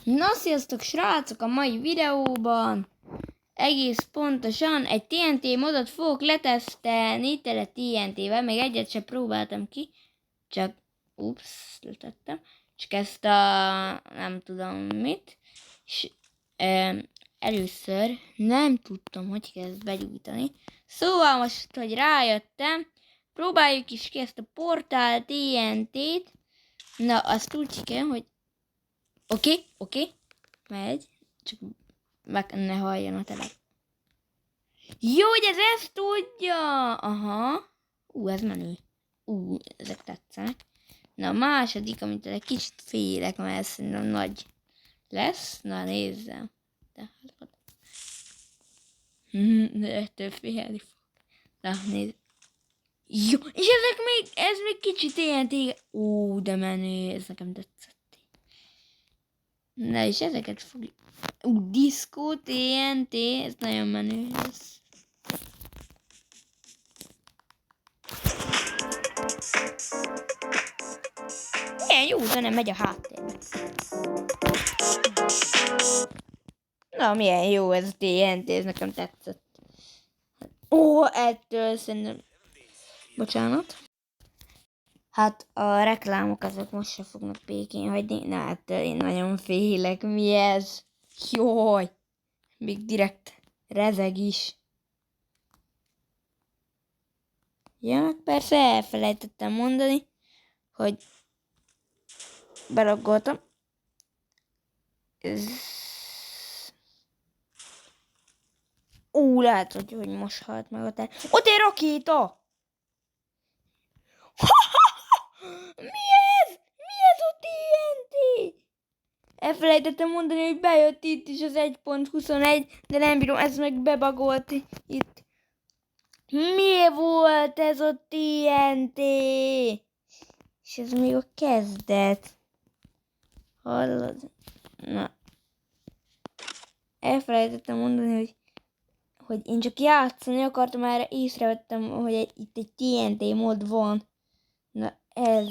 Na, sziasztok srácok, a mai videóban egész pontosan egy TNT modot fogok letesztelni, tele TNT-vel, még egyet sem próbáltam ki, csak, letettem, csak ezt a, nem tudom mit, és először nem tudtam, hogy kell ezt begyújtani, szóval most, hogy rájöttem, próbáljuk is ki ezt a portál TNT-t, na, azt úgy kell, hogy Oké, megy, csak meg ne halljon a telep. Jó, hogy ez ezt tudja! Aha. Ez menő. Ezek tetszenek. Na, a második, amit egy kicsit félek, mert szerintem nagy lesz. Na, nézzem. De ettől félni fog. Na, nézd. Jó, és ez még kicsit TNT. De menő, ez nekem tetszett. Na, és ezeket fogjuk. Disco TNT, ez nagyon menő lesz. Milyen jó zene megy a háttérben. Na, milyen jó ez a TNT, ez nekem tetszett. Ettől szerintem... Bocsánat. Hát a reklámok azok most se fognak békén hagyni. Na, ettől én nagyon félek. Mi ez? Jaj! Még direkt rezeg is. Ja, persze elfelejtettem mondani, hogy belaggoltam. Lehet, hogy most halt meg a ter... Ott egy rakéta! Mi ez? Mi ez a TNT? Elfelejtettem mondani, hogy bejött itt is az 1.21, de nem bírom, ez meg bebagolt itt. Mi volt ez a TNT? És ez még a kezdet. Hallod? Na. Elfelejtettem mondani, hogy én csak játszani akartam, erre észrevettem, hogy itt egy TNT mod van. Na ez.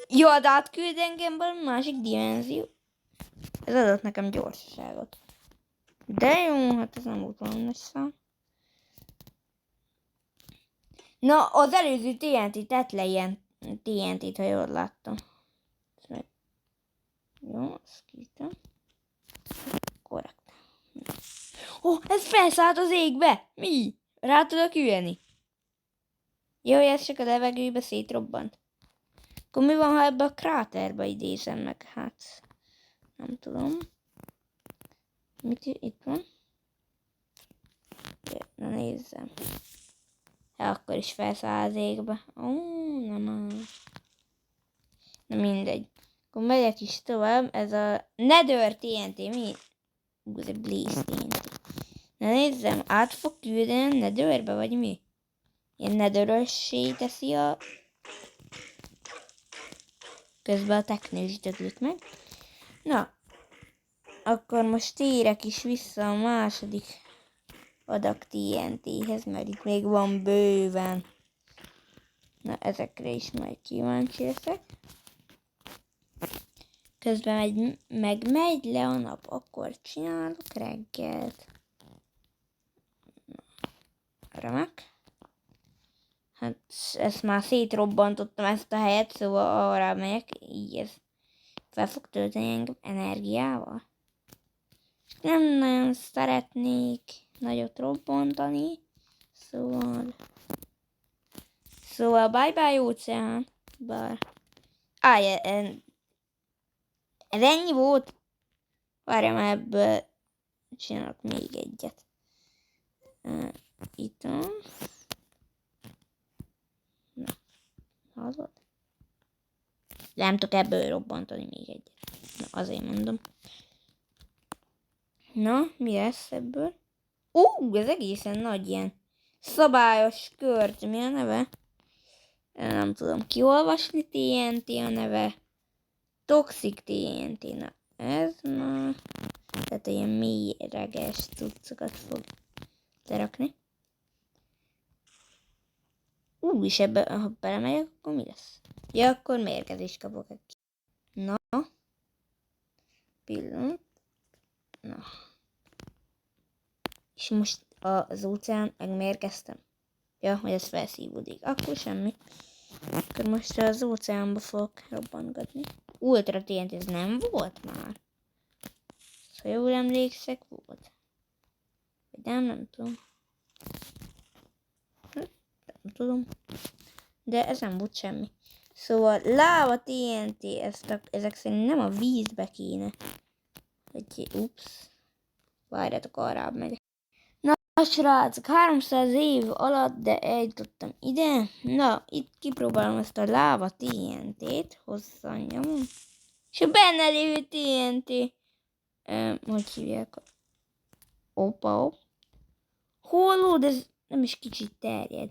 Jó, de átküld engem valami másik dimenzió. Ez adott nekem gyorsaságot. De jó, hát ez nem volt valami nagy szám. Na, az előző TNT tett le ilyen TNT-t, ha jól láttam. Jó, azt kítem. Korrekt. Ez felszállt az égbe! Mi? Rá tudok ülni? Jó, ez csak a levegőbe szétrobbant. Akkor mi van, ha ebbe a kráterbe idézem meg? Hát, nem tudom. Mit itt van? Na nézzem. Akkor is felszáll az égbe. Nem. Na mindegy. Akkor megyek is tovább. Ez a Nether TNT. Mi? Ez a Blaze TNT. Na nézzem, át fog küldeni a Netherbe, vagy mi? Ilyen Netherössé teszi a... Közben a teknős döglött meg. Na. Akkor most térek is vissza a második adag TNT-hez, mert itt még van bőven. Na, ezekre is majd kíváncsi leszek. Közben megy le a nap, akkor csinálok reggelt. Remek. Hát ezt már szétrobbantottam ezt a helyet, szóval arra megyek, így ez fel fog tölteni engem energiával. Nem nagyon szeretnék nagyot robbantani, szóval bye-bye óceán, bár... Ez ennyi volt? Várjam, ebből csinálok még egyet. Itt van. Na, az volt. Nem tudok ebből robbantani még egyet. Na, azért mondom. Na, mi lesz ebből? Ez egészen nagy ilyen szabályos kört. Mi a neve? Nem tudom kiolvasni. TNT a neve. Toxic TNT. Na, ez már... Tehát ilyen mélyreges cuccokat fog lerakni. És ebbe, ha belemegyek, akkor mi lesz? Ja, akkor mérgezést kapok. Na. Pillanat. Na. És most az óceán megmérgeztem. Ja, hogy ez felszívódik. Akkor semmi. Akkor most az óceánba fogok robbangatni. Ultra TNT, ez nem volt már? Ha jól emlékszek, volt. De nem tudom. Nem tudom. De ez nem volt semmi. Szóval láva TNT, ezek szerint nem a vízbe kéne. Ups. Várjátok, arrább megyek. Na srácok, 300 év alatt, de eljutottam ide. Na, itt kipróbálom ezt a láva TNT-t. Hozzá nyomom. És a benne lévő TNT. Hogy hívják? Opa. Hol, de ez nem is kicsit terjed.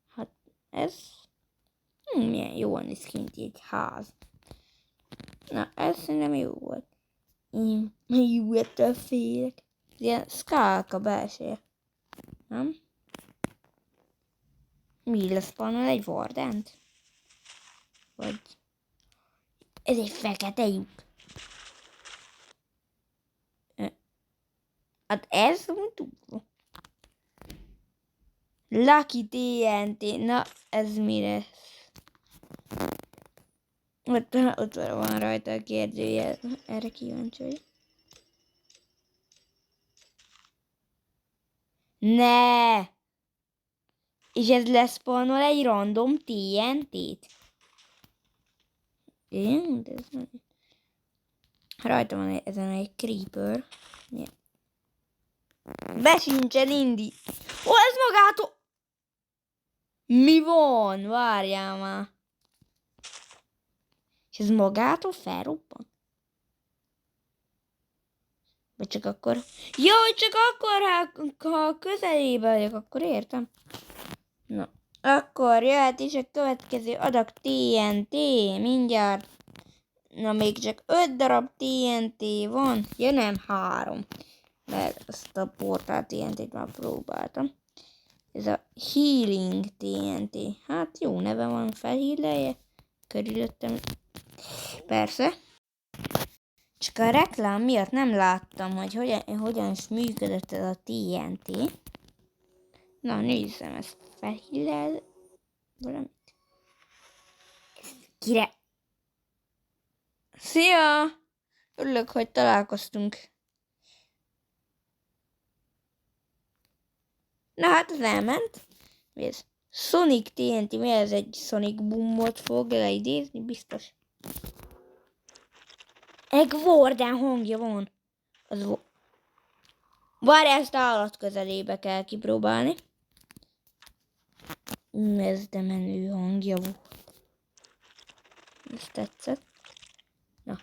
Hát ez... milyen jól néz ki, mint egy ház. Na, ez szerintem jó volt. Jó, ettől félek. Ilyen skálka belseje. Nem? Mi lesz pannal egy vardent? Vagy... ez egy fekete lyuk. Hát ez úgy tudva. Lucky TNT. Na, ez mi lesz? Ott van rajta a kérdőjel. Erre kíváncsi vagyok. Ne! És ez lesz pannal egy random TNT-t. Én? De ez nem... rajta van ezen egy creeper. Yeah. Besincsen indi. Ó, ez magától... mi van? Várjál már. És ez magától felrobban? Vagy csak akkor... jó, csak akkor, ha közelébe vagyok, akkor értem. Na, akkor jöhet is a következő adag TNT. Mindjárt. Na, még csak 5 darab TNT van. Ja, nem 3. Mert ezt a portál TNT-t már próbáltam. Ez a Healing TNT. Hát jó neve van, felhílelje. Körülöttem. Persze. Csak a reklám miatt nem láttam, hogy hogyan is működött ez a TNT. Na, nézzem, ezt felhílel valamit. Kire? Szia! Örülök, hogy találkoztunk. Na hát, ez elment. Mi ez? Sonic TNT, mi ez? Egy Sonic Boomot fog leidézni? Biztos. Egy Warden hangja van. Az várj, ezt állat közelébe kell kipróbálni. Ez de menő hangja volt. Ez tetszett. Na.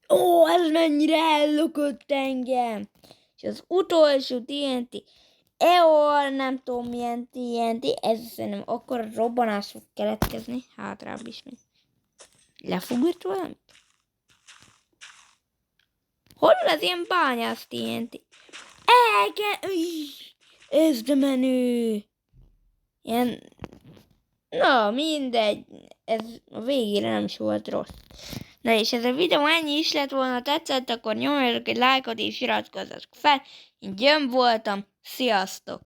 Ó, ez mennyire ellökött engem. És az utolsó TNT. Eol, nem tudom milyen TNT. Ez szerintem akkor robbanás fog keletkezni. Hátrább is még. Lefogott valamit? Hol az ilyen bányász TNT? Ez de menő. Ilyen... na, mindegy. Ez a végére nem is volt rossz. Na és ez a videó ennyi is lett volna, tetszett, akkor nyomjatok egy lájkot és iratkozzatok fel. Én Gyömb voltam. Sziasztok!